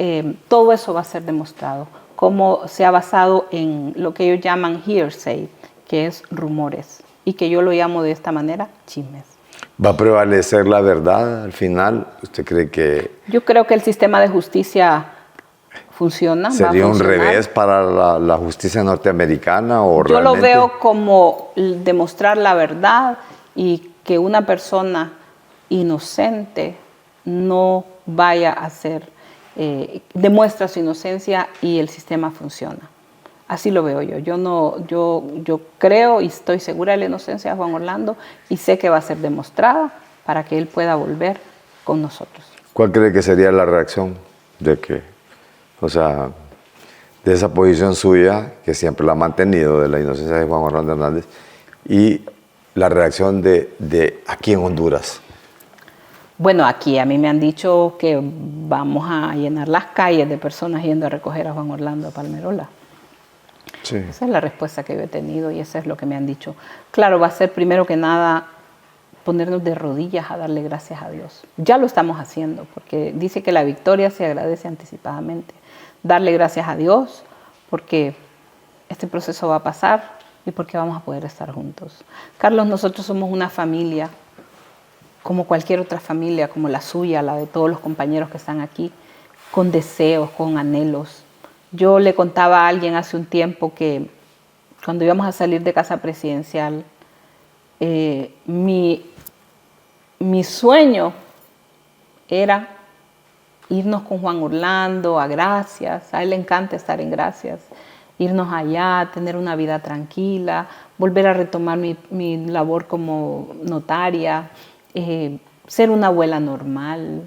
todo eso va a ser demostrado, cómo se ha basado en lo que ellos llaman hearsay, que es rumores, y que yo lo llamo de esta manera, chismes.
¿Va a prevalecer la verdad al final? ¿Usted cree que...?
Yo creo que el sistema de justicia funciona.
¿Sería un revés para la justicia norteamericana? ¿O
yo
realmente?
Lo veo como demostrar la verdad y que una persona inocente no vaya a ser, demuestra su inocencia y el sistema funciona. Así lo veo yo. Yo creo y estoy segura de la inocencia de Juan Orlando y sé que va a ser demostrada para que él pueda volver con nosotros.
¿Cuál cree que sería la reacción de que, o sea, de esa posición suya, que siempre la ha mantenido, de la inocencia de Juan Orlando Hernández, y la reacción de aquí en Honduras?
Bueno, aquí a mí me han dicho que vamos a llenar las calles de personas yendo a recoger a Juan Orlando a Palmerola.
Sí.
Esa es la respuesta que yo he tenido y eso es lo que me han dicho. Claro, va a ser primero que nada ponernos de rodillas a darle gracias a Dios. Ya lo estamos haciendo porque dice que la victoria se agradece anticipadamente. Darle gracias a Dios porque este proceso va a pasar y porque vamos a poder estar juntos. Carlos, nosotros somos una familia, como cualquier otra familia, como la suya, la de todos los compañeros que están aquí, con deseos, con anhelos. Yo le contaba a alguien hace un tiempo que cuando íbamos a salir de casa presidencial, mi sueño era irnos con Juan Orlando a Gracias. A él le encanta estar en Gracias. Irnos allá, tener una vida tranquila, volver a retomar mi labor como notaria, ser una abuela normal,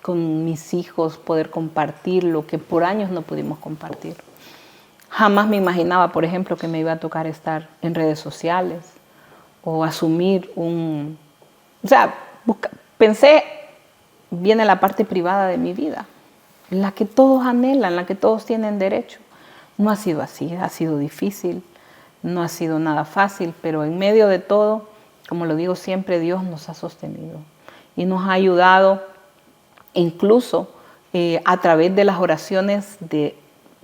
con mis hijos, poder compartir lo que por años no pudimos compartir. Jamás me imaginaba, por ejemplo, que me iba a tocar estar en redes sociales o asumir un... O sea, pensé, viene la parte privada de mi vida, la que todos anhelan, la que todos tienen derecho. No ha sido así, ha sido difícil, no ha sido nada fácil, pero en medio de todo, como lo digo siempre, Dios nos ha sostenido y nos ha ayudado incluso a través de las oraciones de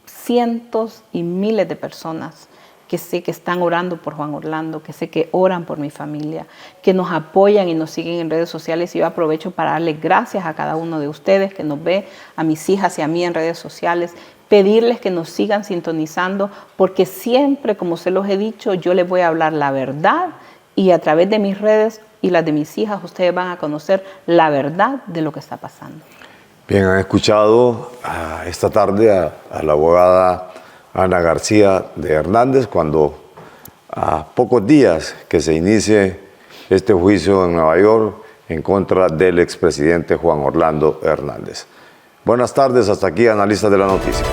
cientos y miles de personas que sé que están orando por Juan Orlando, que sé que oran por mi familia, que nos apoyan y nos siguen en redes sociales. Y yo aprovecho para darles gracias a cada uno de ustedes que nos ve, a mis hijas y a mí en redes sociales, pedirles que nos sigan sintonizando, porque siempre, como se los he dicho, yo les voy a hablar la verdad y a través de mis redes y las de mis hijas, ustedes van a conocer la verdad de lo que está pasando.
Bien, han escuchado esta tarde a la abogada Ana García de Hernández, cuando a pocos días que se inicie este juicio en Nueva York en contra del expresidente Juan Orlando Hernández. Buenas tardes, hasta aquí, analistas de la noticia.